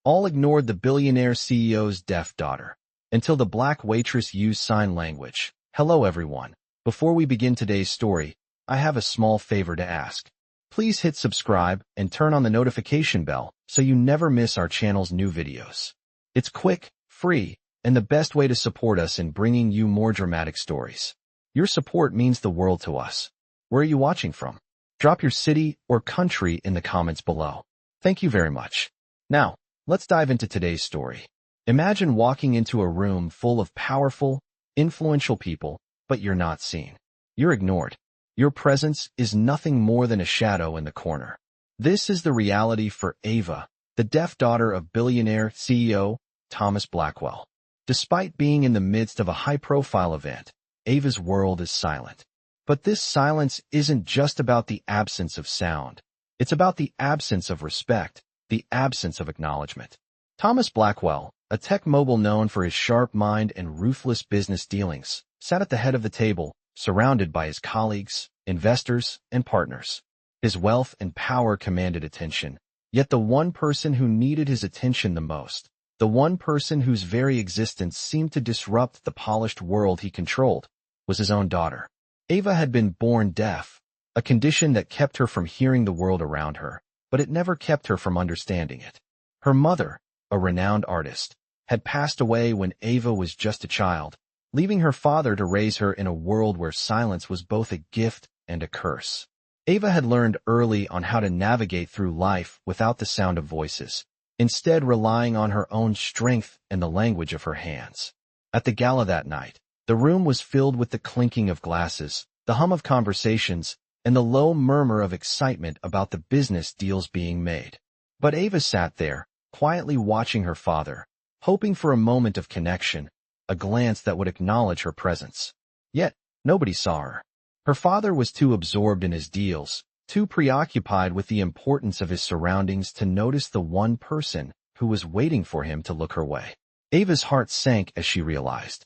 all ignored the billionaire CEO's deaf daughter, until the black waitress used sign language. Hello everyone. Before we begin today's story, I have a small favor to ask. Please hit subscribe and turn on the notification bell so you never miss our channel's new videos. It's quick, free, and the best way to support us in bringing you more dramatic stories. Your support means the world to us. Where are you watching from? Drop your city or country in the comments below. Thank you very much. Now, let's dive into today's story. Imagine walking into a room full of powerful, influential people, but you're not seen. You're ignored. Your presence is nothing more than a shadow in the corner. This is the reality for Ava, the deaf daughter of billionaire CEO Thomas Blackwell. Despite being in the midst of a high-profile event, Ava's world is silent. But this silence isn't just about the absence of sound. It's about the absence of respect, the absence of acknowledgement. Thomas Blackwell, a tech mogul known for his sharp mind and ruthless business dealings, sat at the head of the table, surrounded by his colleagues, investors, and partners. His wealth and power commanded attention, yet the one person who needed his attention the most, the one person whose very existence seemed to disrupt the polished world he controlled, was his own daughter. Ava had been born deaf, a condition that kept her from hearing the world around her, but it never kept her from understanding it. Her mother, a renowned artist, had passed away when Ava was just a child, leaving her father to raise her in a world where silence was both a gift and a curse. Ava had learned early on how to navigate through life without the sound of voices, instead relying on her own strength and the language of her hands. At the gala that night, the room was filled with the clinking of glasses, the hum of conversations, and the low murmur of excitement about the business deals being made. But Ava sat there, quietly watching her father, hoping for a moment of connection, a glance that would acknowledge her presence. Yet, nobody saw her. Her father was too absorbed in his deals, too preoccupied with the importance of his surroundings to notice the one person who was waiting for him to look her way. Ava's heart sank as she realized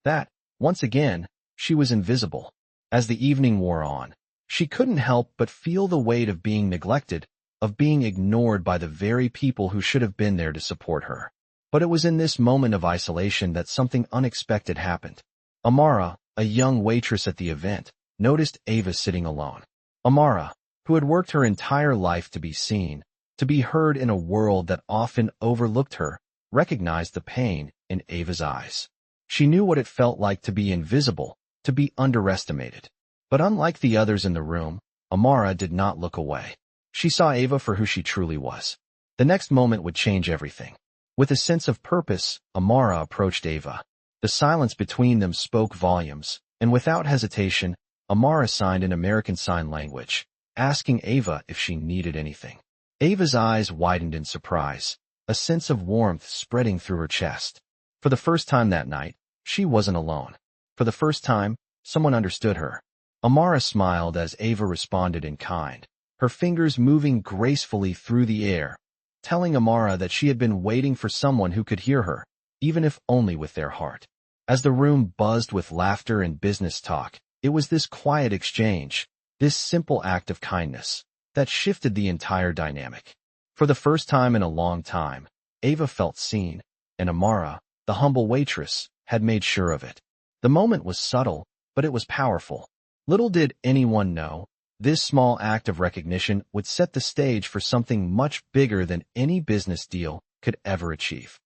that, once again, she was invisible. As the evening wore on, she couldn't help but feel the weight of being neglected, of being ignored by the very people who should have been there to support her. But it was in this moment of isolation that something unexpected happened. Amara, a young waitress at the event, noticed Ava sitting alone. Amara, who had worked her entire life to be seen, to be heard in a world that often overlooked her, recognized the pain in Ava's eyes. She knew what it felt like to be invisible, to be underestimated. But unlike the others in the room, Amara did not look away. She saw Ava for who she truly was. The next moment would change everything. With a sense of purpose, Amara approached Ava. The silence between them spoke volumes, and without hesitation, Amara signed in American Sign Language, asking Ava if she needed anything. Ava's eyes widened in surprise, a sense of warmth spreading through her chest. For the first time that night, she wasn't alone. For the first time, someone understood her. Amara smiled as Ava responded in kind, her fingers moving gracefully through the air, telling Amara that she had been waiting for someone who could hear her, even if only with their heart. As the room buzzed with laughter and business talk, it was this quiet exchange, this simple act of kindness, that shifted the entire dynamic. For the first time in a long time, Ava felt seen, and Amara, the humble waitress, had made sure of it. The moment was subtle, but it was powerful. Little did anyone know, this small act of recognition would set the stage for something much bigger than any business deal could ever achieve.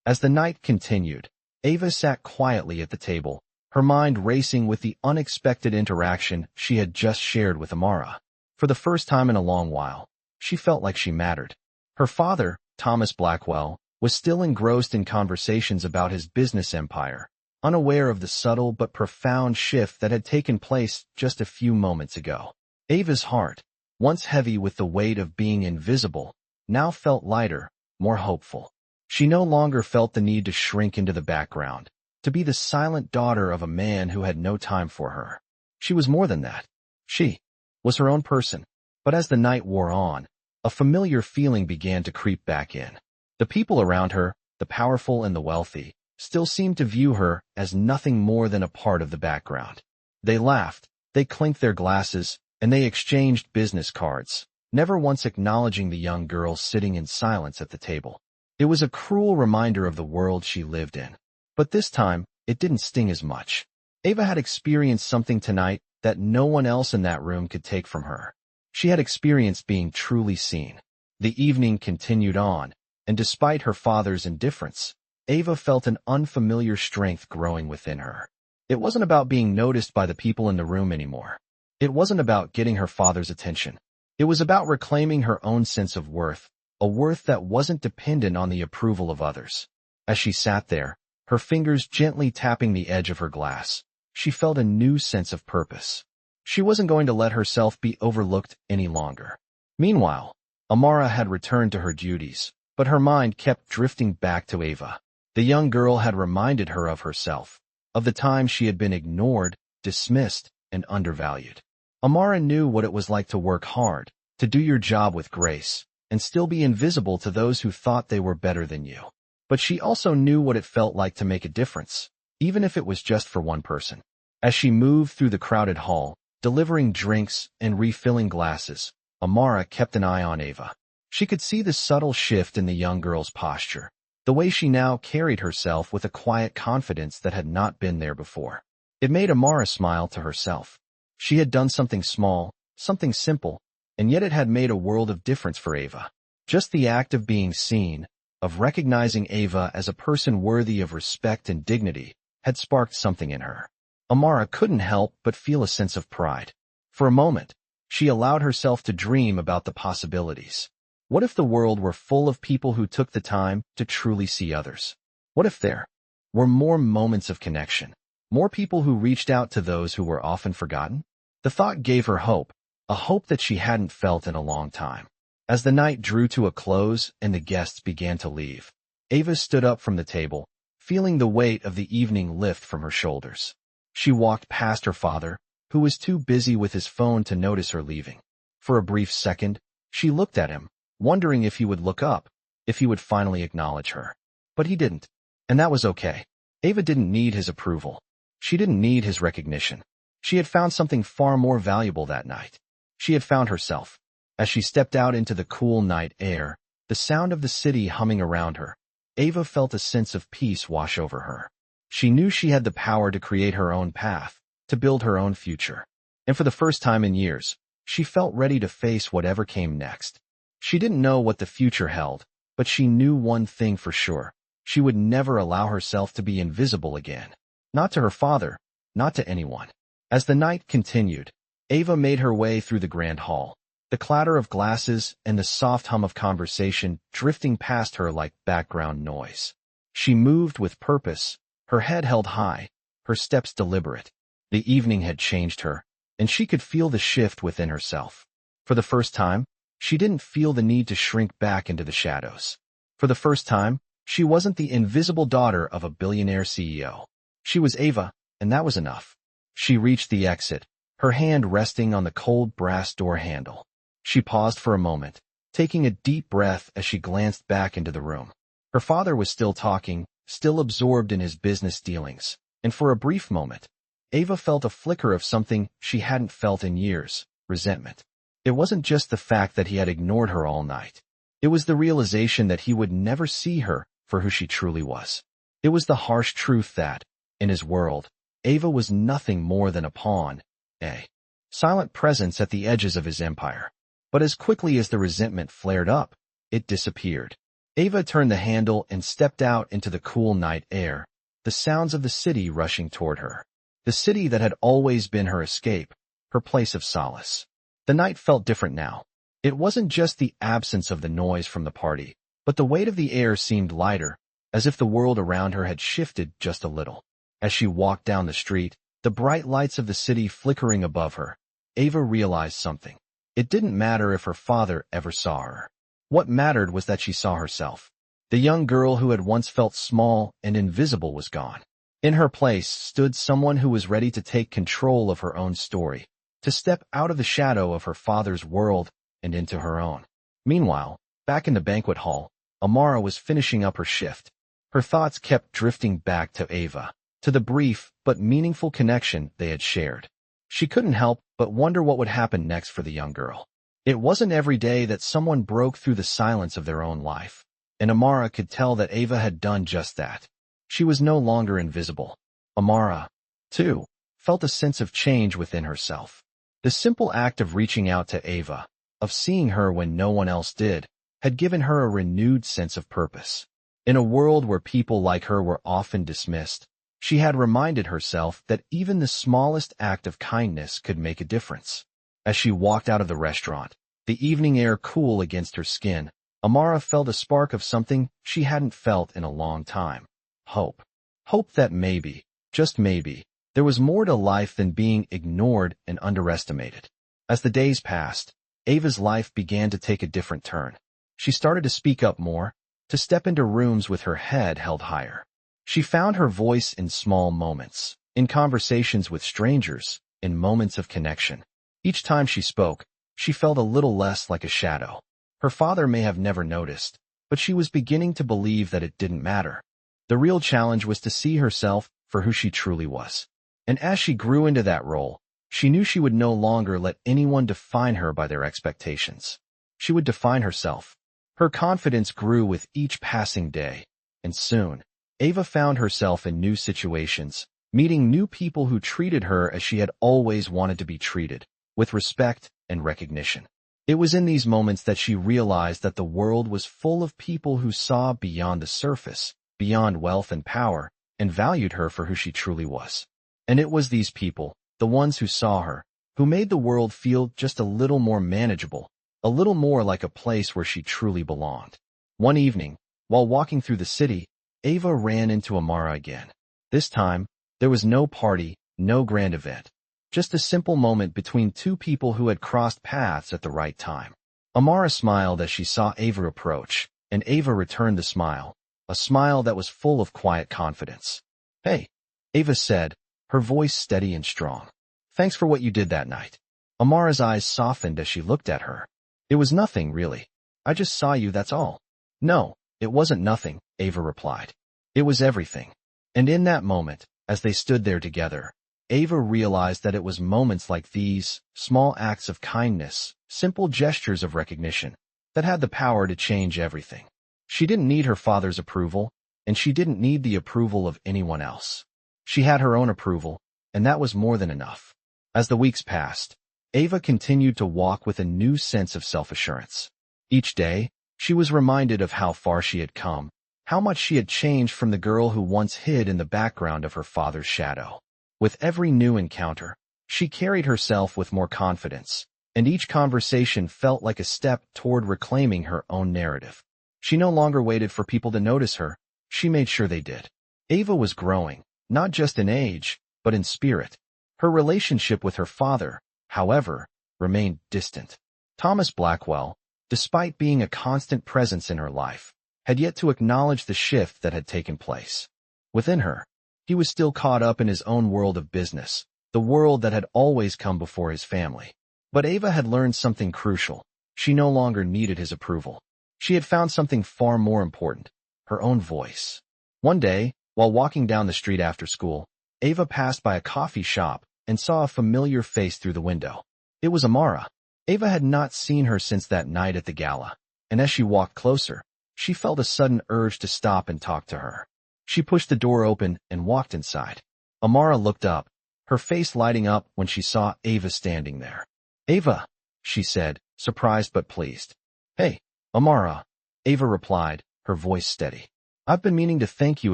As the night continued, Ava sat quietly at the table, her mind racing with the unexpected interaction she had just shared with Amara. For the first time in a long while, she felt like she mattered. Her father, Thomas Blackwell, was still engrossed in conversations about his business empire, unaware of the subtle but profound shift that had taken place just a few moments ago. Ava's heart, once heavy with the weight of being invisible, now felt lighter, more hopeful. She no longer felt the need to shrink into the background, to be the silent daughter of a man who had no time for her. She was more than that. She was her own person. But as the night wore on, a familiar feeling began to creep back in. The people around her, the powerful and the wealthy, still seemed to view her as nothing more than a part of the background. They laughed, they clinked their glasses, and they exchanged business cards, never once acknowledging the young girl sitting in silence at the table. It was a cruel reminder of the world she lived in. But this time, it didn't sting as much. Ava had experienced something tonight that no one else in that room could take from her. She had experienced being truly seen. The evening continued on, and despite her father's indifference, Ava felt an unfamiliar strength growing within her. It wasn't about being noticed by the people in the room anymore. It wasn't about getting her father's attention. It was about reclaiming her own sense of worth, a worth that wasn't dependent on the approval of others. As she sat there, her fingers gently tapping the edge of her glass, she felt a new sense of purpose. She wasn't going to let herself be overlooked any longer. Meanwhile, Amara had returned to her duties, but her mind kept drifting back to Ava. The young girl had reminded her of herself, of the time she had been ignored, dismissed, and undervalued. Amara knew what it was like to work hard, to do your job with grace, and still be invisible to those who thought they were better than you. But she also knew what it felt like to make a difference, even if it was just for one person. As she moved through the crowded hall, delivering drinks and refilling glasses, Amara kept an eye on Ava. She could see the subtle shift in the young girl's posture, the way she now carried herself with a quiet confidence that had not been there before. It made Amara smile to herself. She had done something small, something simple, and yet it had made a world of difference for Ava. Just the act of being seen, of recognizing Ava as a person worthy of respect and dignity, had sparked something in her. Amara couldn't help but feel a sense of pride. For a moment, she allowed herself to dream about the possibilities. What if the world were full of people who took the time to truly see others? What if there were more moments of connection, more people who reached out to those who were often forgotten? The thought gave her hope, a hope that she hadn't felt in a long time. As the night drew to a close and the guests began to leave, Ava stood up from the table, feeling the weight of the evening lift from her shoulders. She walked past her father, who was too busy with his phone to notice her leaving. For a brief second, she looked at him, wondering if he would look up, if he would finally acknowledge her. But he didn't, and that was okay. Ava didn't need his approval. She didn't need his recognition. She had found something far more valuable that night. She had found herself. As she stepped out into the cool night air, the sound of the city humming around her, Ava felt a sense of peace wash over her. She knew she had the power to create her own path, to build her own future. And for the first time in years, she felt ready to face whatever came next. She didn't know what the future held, but she knew one thing for sure. She would never allow herself to be invisible again. Not to her father, not to anyone. As the night continued, Ava made her way through the grand hall, the clatter of glasses and the soft hum of conversation drifting past her like background noise. She moved with purpose, her head held high, her steps deliberate. The evening had changed her, and she could feel the shift within herself. For the first time, she didn't feel the need to shrink back into the shadows. For the first time, she wasn't the invisible daughter of a billionaire CEO. She was Ava, and that was enough. She reached the exit, her hand resting on the cold brass door handle. She paused for a moment, taking a deep breath as she glanced back into the room. Her father was still talking, still absorbed in his business dealings, and for a brief moment, Ava felt a flicker of something she hadn't felt in years, resentment. It wasn't just the fact that he had ignored her all night. It was the realization that he would never see her for who she truly was. It was the harsh truth that, in his world, Ava was nothing more than a pawn, a silent presence at the edges of his empire. But as quickly as the resentment flared up, it disappeared. Ava turned the handle and stepped out into the cool night air, the sounds of the city rushing toward her. The city that had always been her escape, her place of solace. The night felt different now. It wasn't just the absence of the noise from the party, but the weight of the air seemed lighter, as if the world around her had shifted just a little. As she walked down the street, the bright lights of the city flickering above her, Ava realized something. It didn't matter if her father ever saw her. What mattered was that she saw herself. The young girl who had once felt small and invisible was gone. In her place stood someone who was ready to take control of her own story, to step out of the shadow of her father's world and into her own. Meanwhile, back in the banquet hall, Amara was finishing up her shift. Her thoughts kept drifting back to Ava, to the brief but meaningful connection they had shared. She couldn't help but wonder what would happen next for the young girl. It wasn't every day that someone broke through the silence of their own life. and Amara could tell that Ava had done just that. She was no longer invisible. Amara, too, felt a sense of change within herself. The simple act of reaching out to Ava, of seeing her when no one else did, had given her a renewed sense of purpose. In a world where people like her were often dismissed, she had reminded herself that even the smallest act of kindness could make a difference. As she walked out of the restaurant, the evening air cool against her skin, Amara felt a spark of something she hadn't felt in a long time. Hope. Hope that maybe, just maybe, there was more to life than being ignored and underestimated. As the days passed, Ava's life began to take a different turn. She started to speak up more, to step into rooms with her head held higher. She found her voice in small moments, in conversations with strangers, in moments of connection. Each time she spoke, she felt a little less like a shadow. Her father may have never noticed, but she was beginning to believe that it didn't matter. The real challenge was to see herself for who she truly was. And as she grew into that role, she knew she would no longer let anyone define her by their expectations. She would define herself. Her confidence grew with each passing day, and soon, Ava found herself in new situations, meeting new people who treated her as she had always wanted to be treated, with respect and recognition. It was in these moments that she realized that the world was full of people who saw beyond the surface, beyond wealth and power, and valued her for who she truly was. And it was these people, the ones who saw her, who made the world feel just a little more manageable, a little more like a place where she truly belonged. One evening, while walking through the city, Ava ran into Amara again. This time, there was no party, no grand event. Just a simple moment between two people who had crossed paths at the right time. Amara smiled as she saw Ava approach, and Ava returned the smile, a smile that was full of quiet confidence. "Hey," Ava said, her voice steady and strong. "Thanks for what you did that night." Amara's eyes softened as she looked at her. "It was nothing, really. I just saw you, that's all." "No, it wasn't nothing," Ava replied. "It was everything." And in that moment, as they stood there together, Ava realized that it was moments like these, small acts of kindness, simple gestures of recognition, that had the power to change everything. She didn't need her father's approval, and she didn't need the approval of anyone else. She had her own approval, and that was more than enough. As the weeks passed, Ava continued to walk with a new sense of self-assurance. Each day, she was reminded of how far she had come, how much she had changed from the girl who once hid in the background of her father's shadow. With every new encounter, she carried herself with more confidence, and each conversation felt like a step toward reclaiming her own narrative. She no longer waited for people to notice her, she made sure they did. Ava was growing, not just in age, but in spirit. Her relationship with her father, however, remained distant. Thomas Blackwell, despite being a constant presence in her life, had yet to acknowledge the shift that had taken place. Within her, he was still caught up in his own world of business, the world that had always come before his family. But Ava had learned something crucial. She no longer needed his approval. She had found something far more important, her own voice. One day, while walking down the street after school, Ava passed by a coffee shop and saw a familiar face through the window. It was Amara. Ava had not seen her since that night at the gala, and as she walked closer, she felt a sudden urge to stop and talk to her. She pushed the door open and walked inside. Amara looked up, her face lighting up when she saw Ava standing there. "Ava," she said, surprised but pleased. "Hey, Amara," Ava replied, her voice steady. "I've been meaning to thank you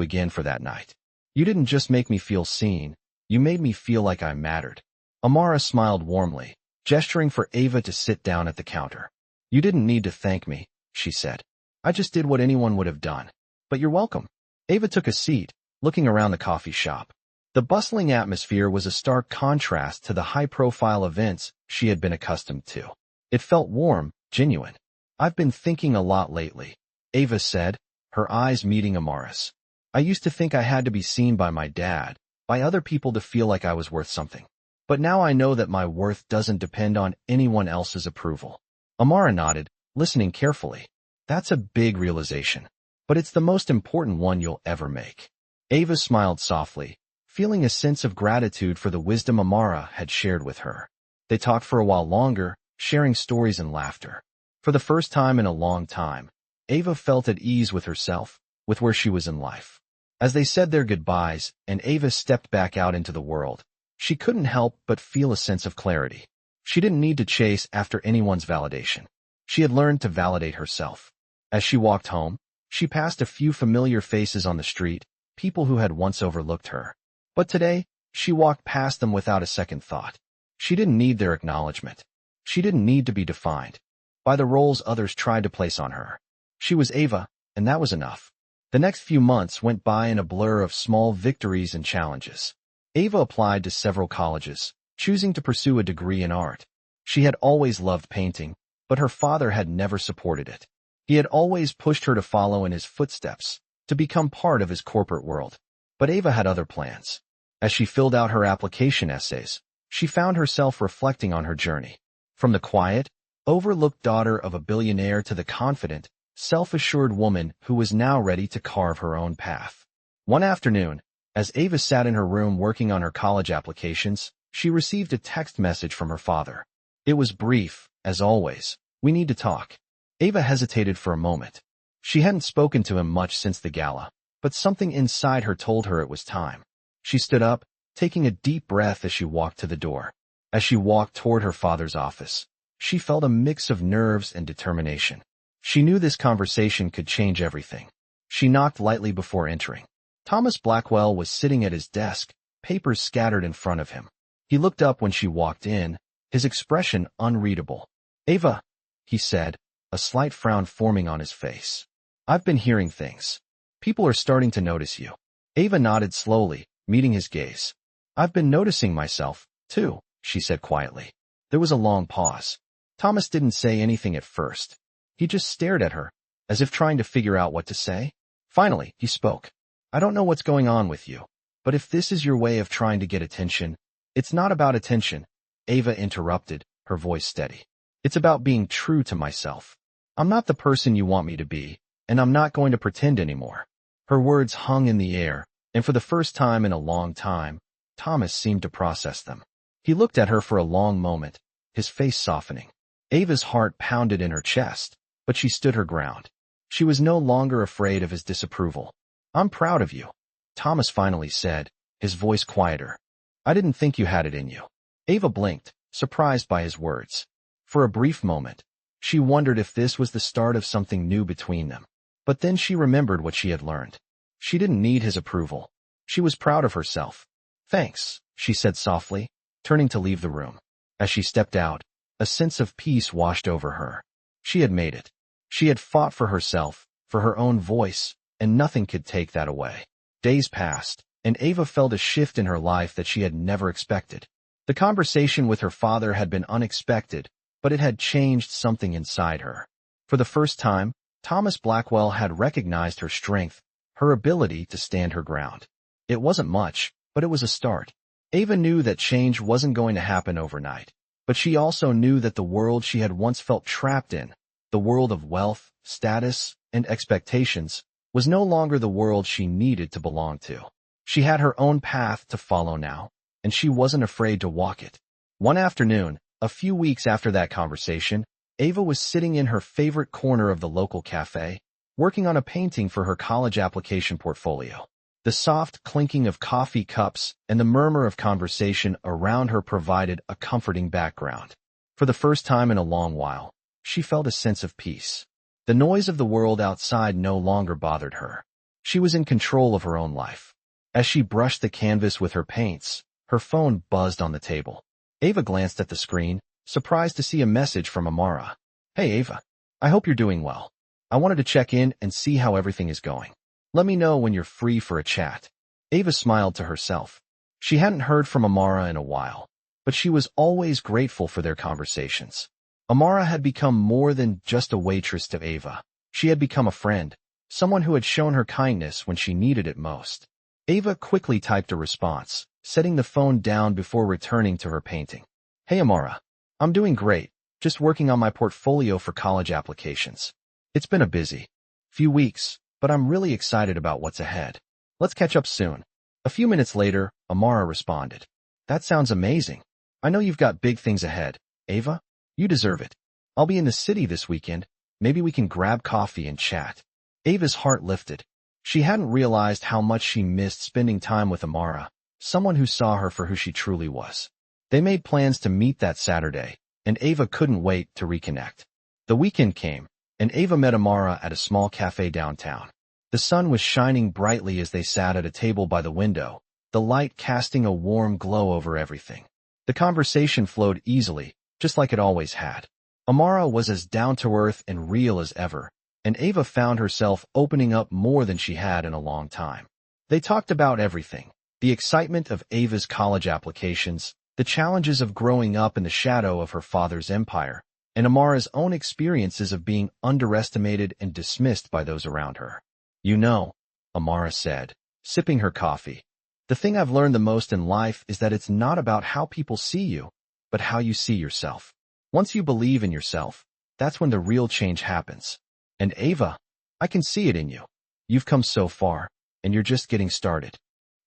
again for that night. You didn't just make me feel seen, you made me feel like I mattered." Amara smiled warmly, gesturing for Ava to sit down at the counter. "You didn't need to thank me," she said. "I just did what anyone would have done. But you're welcome." Ava took a seat, looking around the coffee shop. The bustling atmosphere was a stark contrast to the high-profile events she had been accustomed to. It felt warm, genuine. "I've been thinking a lot lately," Ava said, her eyes meeting Amara's. "I used to think I had to be seen by my dad, by other people to feel like I was worth something. But now I know that my worth doesn't depend on anyone else's approval." Amara nodded, listening carefully. "That's a big realization. But it's the most important one you'll ever make." Ava smiled softly, feeling a sense of gratitude for the wisdom Amara had shared with her. They talked for a while longer, sharing stories and laughter. For the first time in a long time, Ava felt at ease with herself, with where she was in life. As they said their goodbyes and Ava stepped back out into the world, she couldn't help but feel a sense of clarity. She didn't need to chase after anyone's validation. She had learned to validate herself. As she walked home, she passed a few familiar faces on the street, people who had once overlooked her. But today, she walked past them without a second thought. She didn't need their acknowledgement. She didn't need to be defined by the roles others tried to place on her. She was Ava, and that was enough. The next few months went by in a blur of small victories and challenges. Ava applied to several colleges, choosing to pursue a degree in art. She had always loved painting, but her father had never supported it. He had always pushed her to follow in his footsteps, to become part of his corporate world. But Ava had other plans. As she filled out her application essays, she found herself reflecting on her journey. From the quiet, overlooked daughter of a billionaire to the confident, self-assured woman who was now ready to carve her own path. One afternoon, as Ava sat in her room working on her college applications, she received a text message from her father. It was brief, as always. "We need to talk." Ava hesitated for a moment. She hadn't spoken to him much since the gala, but something inside her told her it was time. She stood up, taking a deep breath as she walked to the door. As she walked toward her father's office, she felt a mix of nerves and determination. She knew this conversation could change everything. She knocked lightly before entering. Thomas Blackwell was sitting at his desk, papers scattered in front of him. He looked up when she walked in, his expression unreadable. "Ava," he said, a slight frown forming on his face. "I've been hearing things. People are starting to notice you." Ava nodded slowly, meeting his gaze. "I've been noticing myself, too," she said quietly. There was a long pause. Thomas didn't say anything at first. He just stared at her, as if trying to figure out what to say. Finally, he spoke. "I don't know what's going on with you, but if this is your way of trying to get attention—" "It's not about attention," Ava interrupted, her voice steady. "It's about being true to myself. I'm not the person you want me to be, and I'm not going to pretend anymore." Her words hung in the air, and for the first time in a long time, Thomas seemed to process them. He looked at her for a long moment, his face softening. Ava's heart pounded in her chest, but she stood her ground. She was no longer afraid of his disapproval. "I'm proud of you," Thomas finally said, his voice quieter. "I didn't think you had it in you." Ava blinked, surprised by his words. For a brief moment, she wondered if this was the start of something new between them. But then she remembered what she had learned. She didn't need his approval. She was proud of herself. "Thanks," she said softly, turning to leave the room. As she stepped out, a sense of peace washed over her. She had made it. She had fought for herself, for her own voice, and nothing could take that away. Days passed, and Ava felt a shift in her life that she had never expected. The conversation with her father had been unexpected, but it had changed something inside her. For the first time, Thomas Blackwell had recognized her strength, her ability to stand her ground. It wasn't much, but it was a start. Ava knew that change wasn't going to happen overnight, but she also knew that the world she had once felt trapped in, the world of wealth, status, and expectations, was no longer the world she needed to belong to. She had her own path to follow now, and she wasn't afraid to walk it. One afternoon, a few weeks after that conversation, Ava was sitting in her favorite corner of the local cafe, working on a painting for her college application portfolio. The soft clinking of coffee cups and the murmur of conversation around her provided a comforting background. For the first time in a long while, she felt a sense of peace. The noise of the world outside no longer bothered her. She was in control of her own life. As she brushed the canvas with her paints, her phone buzzed on the table. Ava glanced at the screen, surprised to see a message from Amara. "Hey Ava, I hope you're doing well. I wanted to check in and see how everything is going. Let me know when you're free for a chat." Ava smiled to herself. She hadn't heard from Amara in a while, but she was always grateful for their conversations. Amara had become more than just a waitress to Ava. She had become a friend, someone who had shown her kindness when she needed it most. Ava quickly typed a response, setting the phone down before returning to her painting. "Hey Amara, I'm doing great, just working on my portfolio for college applications. It's been a busy few weeks, but I'm really excited about what's ahead. Let's catch up soon." A few minutes later, Amara responded. "That sounds amazing. I know you've got big things ahead, Ava. You deserve it. I'll be in the city this weekend. Maybe we can grab coffee and chat. Ava's heart lifted. She hadn't realized how much she missed spending time with Amara, someone who saw her for who she truly was. They made plans to meet that Saturday, and Ava couldn't wait to reconnect. The weekend came, and Ava met Amara at a small cafe downtown. The sun was shining brightly as they sat at a table by the window, the light casting a warm glow over everything. The conversation flowed easily, just like it always had. Amara was as down-to-earth and real as ever, and Ava found herself opening up more than she had in a long time. They talked about everything: the excitement of Ava's college applications, the challenges of growing up in the shadow of her father's empire, and Amara's own experiences of being underestimated and dismissed by those around her. "You know," Amara said, sipping her coffee, "the thing I've learned the most in life is that it's not about how people see you, but how you see yourself. Once you believe in yourself, that's when the real change happens. And Ava, I can see it in you. You've come so far, and you're just getting started."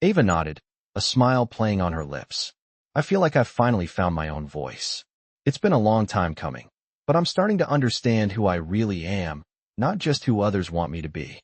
Ava nodded, a smile playing on her lips. "I feel like I've finally found my own voice. It's been a long time coming, but I'm starting to understand who I really am, not just who others want me to be."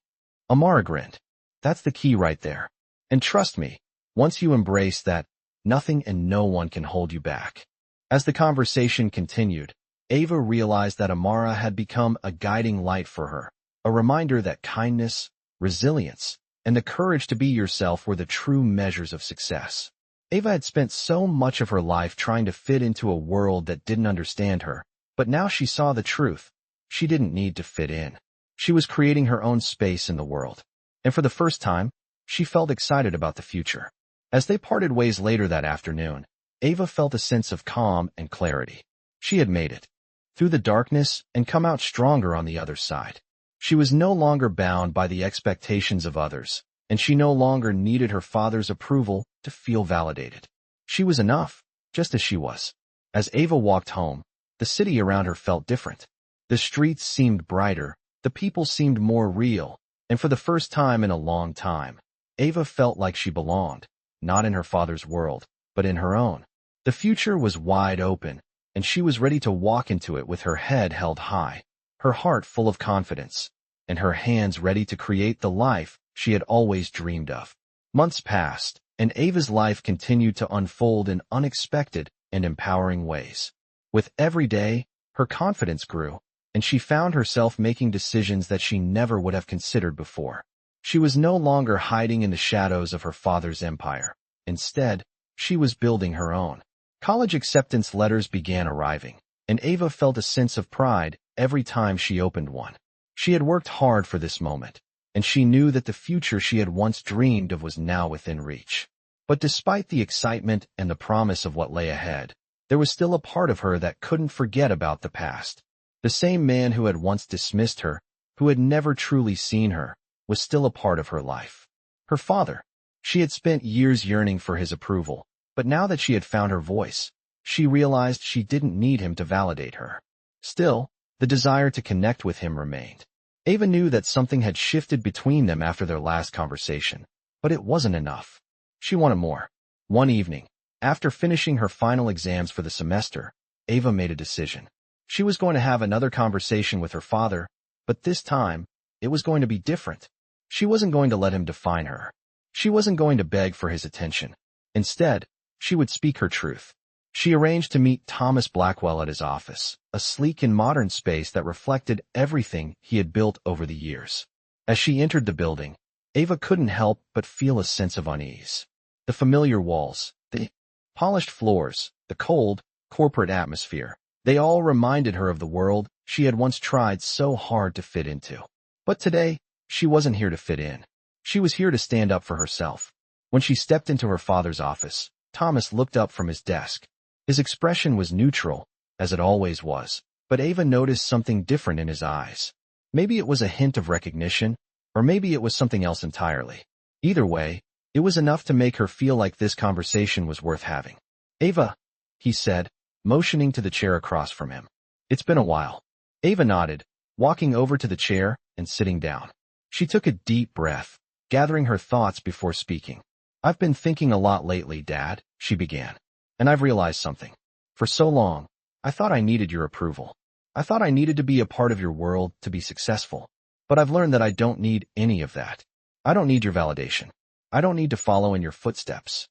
Amara grinned. "That's the key right there. And trust me, once you embrace that, nothing and no one can hold you back." As the conversation continued, Ava realized that Amara had become a guiding light for her, a reminder that kindness, resilience, and the courage to be yourself were the true measures of success. Ava had spent so much of her life trying to fit into a world that didn't understand her, but now she saw the truth. She didn't need to fit in. She was creating her own space in the world. And for the first time, she felt excited about the future. As they parted ways later that afternoon, Ava felt a sense of calm and clarity. She had made it through the darkness and come out stronger on the other side. She was no longer bound by the expectations of others, and she no longer needed her father's approval to feel validated. She was enough, just as she was. As Ava walked home, the city around her felt different. The streets seemed brighter, the people seemed more real, and for the first time in a long time, Ava felt like she belonged, not in her father's world, but in her own. The future was wide open, and she was ready to walk into it with her head held high, her heart full of confidence, and her hands ready to create the life she had always dreamed of. Months passed, and Ava's life continued to unfold in unexpected and empowering ways. With every day, her confidence grew, and she found herself making decisions that she never would have considered before. She was no longer hiding in the shadows of her father's empire. Instead, she was building her own. College acceptance letters began arriving, and Ava felt a sense of pride every time she opened one. She had worked hard for this moment, and she knew that the future she had once dreamed of was now within reach. But despite the excitement and the promise of what lay ahead, there was still a part of her that couldn't forget about the past. The same man who had once dismissed her, who had never truly seen her, was still a part of her life. Her father. She had spent years yearning for his approval, but now that she had found her voice, she realized she didn't need him to validate her. Still, the desire to connect with him remained. Ava knew that something had shifted between them after their last conversation, but it wasn't enough. She wanted more. One evening, after finishing her final exams for the semester, Ava made a decision. She was going to have another conversation with her father, but this time, it was going to be different. She wasn't going to let him define her. She wasn't going to beg for his attention. Instead, she would speak her truth. She arranged to meet Thomas Blackwell at his office, a sleek and modern space that reflected everything he had built over the years. As she entered the building, Ava couldn't help but feel a sense of unease. The familiar walls, the polished floors, the cold, corporate atmosphere, they all reminded her of the world she had once tried so hard to fit into. But today, she wasn't here to fit in. She was here to stand up for herself. When she stepped into her father's office, Thomas looked up from his desk. His expression was neutral, as it always was, but Ava noticed something different in his eyes. Maybe it was a hint of recognition, or maybe it was something else entirely. Either way, it was enough to make her feel like this conversation was worth having. "Ava," he said, motioning to the chair across from him. "It's been a while." Ava nodded, walking over to the chair and sitting down. She took a deep breath, gathering her thoughts before speaking. "I've been thinking a lot lately, Dad," she began, "and I've realized something. For so long, I thought I needed your approval. I thought I needed to be a part of your world to be successful. But I've learned that I don't need any of that. I don't need your validation. I don't need to follow in your footsteps.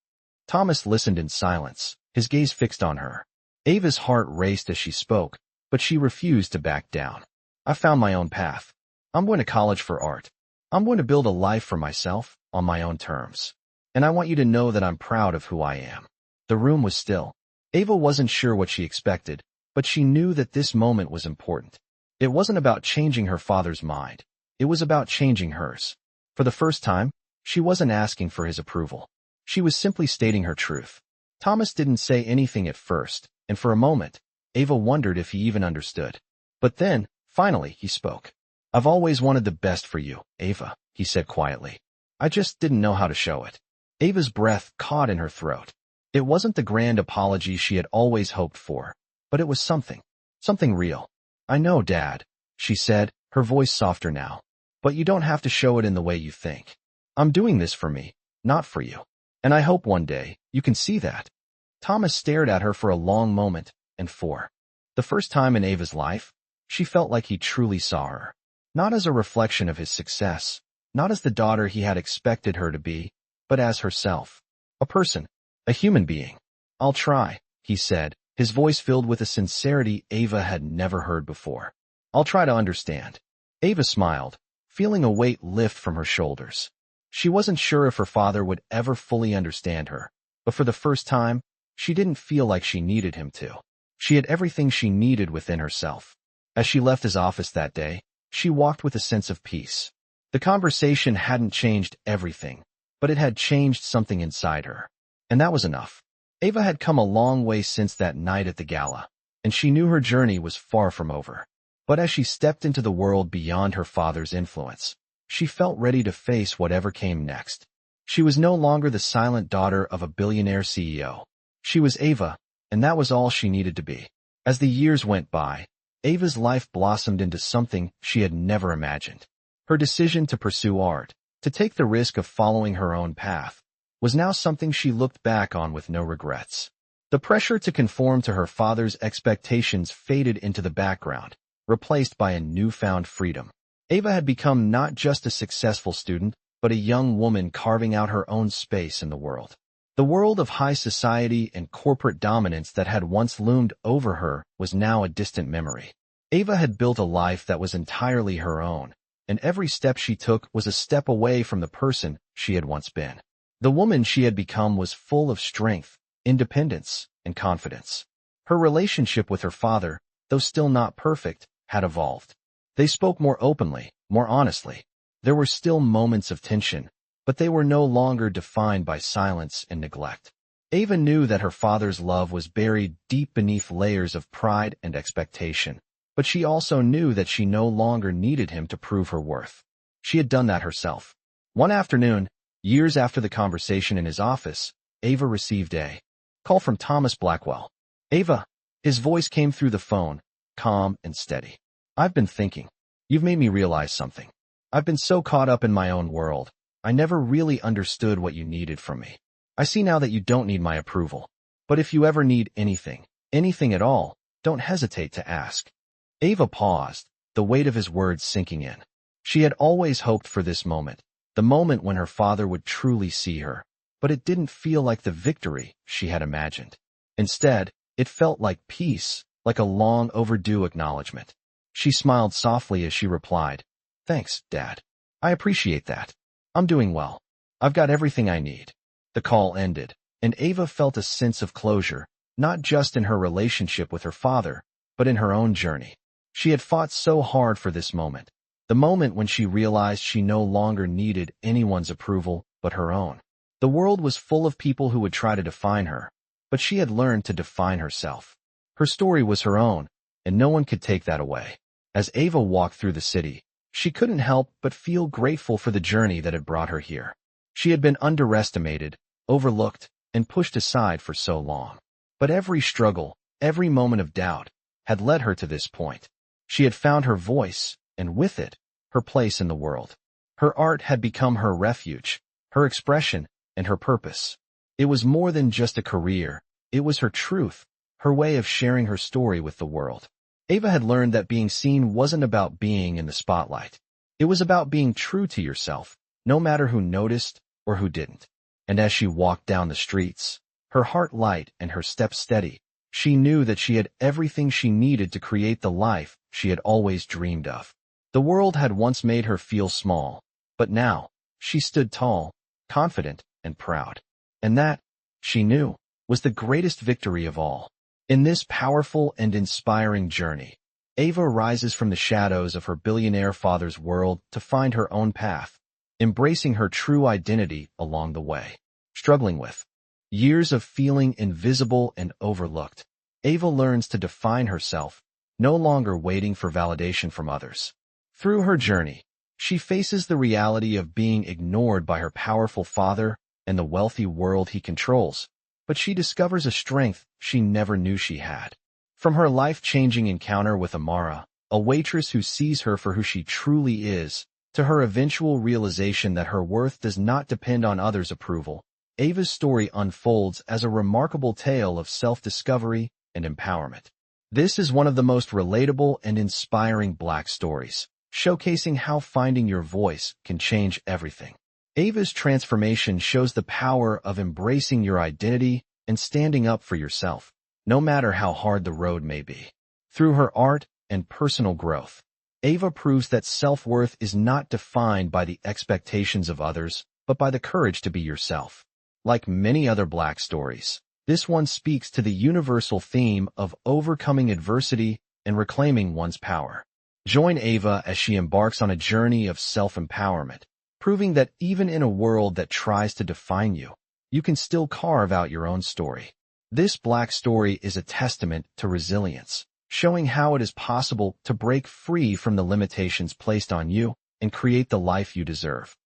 Thomas listened in silence, his gaze fixed on her. Ava's heart raced as she spoke, but she refused to back down. I found my own path. I'm going to college for art. I'm going to build a life for myself on my own terms. And I want you to know that I'm proud of who I am. The room was still. Ava wasn't sure what she expected, but she knew that this moment was important. It wasn't about changing her father's mind. It was about changing hers. For the first time, she wasn't asking for his approval. She was simply stating her truth. Thomas didn't say anything at first, and for a moment, Ava wondered if he even understood. But then, finally, he spoke. I've always wanted the best for you, Ava, he said quietly. I just didn't know how to show it. Ava's breath caught in her throat. It wasn't the grand apology she had always hoped for, but it was something real. I know, Dad, she said, her voice softer now. But you don't have to show it in the way you think. I'm doing this for me, not for you. And I hope one day you can see that. Thomas stared at her for a long moment, and for the first time in Ava's life, she felt like he truly saw her. Not as a reflection of his success, not as the daughter he had expected her to be, but as herself. A person, a human being. I'll try, he said, his voice filled with a sincerity Ava had never heard before. I'll try to understand. Ava smiled, feeling a weight lift from her shoulders. She wasn't sure if her father would ever fully understand her, but for the first time, she didn't feel like she needed him to. She had everything she needed within herself. As she left his office that day, she walked with a sense of peace. The conversation hadn't changed everything, but it had changed something inside her. And that was enough. Ava had come a long way since that night at the gala, and she knew her journey was far from over. But as she stepped into the world beyond her father's influence, she felt ready to face whatever came next. She was no longer the silent daughter of a billionaire CEO. She was Ava, and that was all she needed to be. As the years went by, Ava's life blossomed into something she had never imagined. Her decision to pursue art, to take the risk of following her own path, was now something she looked back on with no regrets. The pressure to conform to her father's expectations faded into the background, replaced by a newfound freedom. Ava had become not just a successful student, but a young woman carving out her own space in the world. The world of high society and corporate dominance that had once loomed over her was now a distant memory. Ava had built a life that was entirely her own, and every step she took was a step away from the person she had once been. The woman she had become was full of strength, independence, and confidence. Her relationship with her father, though still not perfect, had evolved. They spoke more openly, more honestly. There were still moments of tension, but they were no longer defined by silence and neglect. Ava knew that her father's love was buried deep beneath layers of pride and expectation, but she also knew that she no longer needed him to prove her worth. She had done that herself. One afternoon, years after the conversation in his office, Ava received a call from Thomas Blackwell. Ava, his voice came through the phone, calm and steady. I've been thinking. You've made me realize something. I've been so caught up in my own world. I never really understood what you needed from me. I see now that you don't need my approval. But if you ever need anything at all, don't hesitate to ask. Ava paused, the weight of his words sinking in. She had always hoped for this moment, the moment when her father would truly see her, but it didn't feel like the victory she had imagined. Instead, it felt like peace, like a long overdue acknowledgement. She smiled softly as she replied, Thanks, Dad. I appreciate that. I'm doing well. I've got everything I need. The call ended, and Ava felt a sense of closure, not just in her relationship with her father, but in her own journey. She had fought so hard for this moment, the moment when she realized she no longer needed anyone's approval but her own. The world was full of people who would try to define her, but she had learned to define herself. Her story was her own, and no one could take that away. As Ava walked through the city, she couldn't help but feel grateful for the journey that had brought her here. She had been underestimated, overlooked, and pushed aside for so long. But every struggle, every moment of doubt, had led her to this point. She had found her voice, and with it, her place in the world. Her art had become her refuge, her expression, and her purpose. It was more than just a career, it was her truth, her way of sharing her story with the world. Ava had learned that being seen wasn't about being in the spotlight. It was about being true to yourself, no matter who noticed or who didn't. And as she walked down the streets, her heart light and her steps steady, she knew that she had everything she needed to create the life she had always dreamed of. The world had once made her feel small, but now she stood tall, confident, and proud. And that, she knew, was the greatest victory of all. In this powerful and inspiring journey, Ava rises from the shadows of her billionaire father's world to find her own path, embracing her true identity along the way. Struggling with years of feeling invisible and overlooked, Ava learns to define herself, no longer waiting for validation from others. Through her journey, she faces the reality of being ignored by her powerful father and the wealthy world he controls, but she discovers a strength she never knew she had. From her life-changing encounter with Amara, a waitress who sees her for who she truly is, to her eventual realization that her worth does not depend on others' approval, Ava's story unfolds as a remarkable tale of self-discovery and empowerment. This is one of the most relatable and inspiring Black stories, showcasing how finding your voice can change everything. Ava's transformation shows the power of embracing your identity and standing up for yourself, no matter how hard the road may be. Through her art and personal growth, Ava proves that self-worth is not defined by the expectations of others, but by the courage to be yourself. Like many other Black stories, this one speaks to the universal theme of overcoming adversity and reclaiming one's power. Join Ava as she embarks on a journey of self-empowerment, proving that even in a world that tries to define you, you can still carve out your own story. This Black story is a testament to resilience, showing how it is possible to break free from the limitations placed on you and create the life you deserve.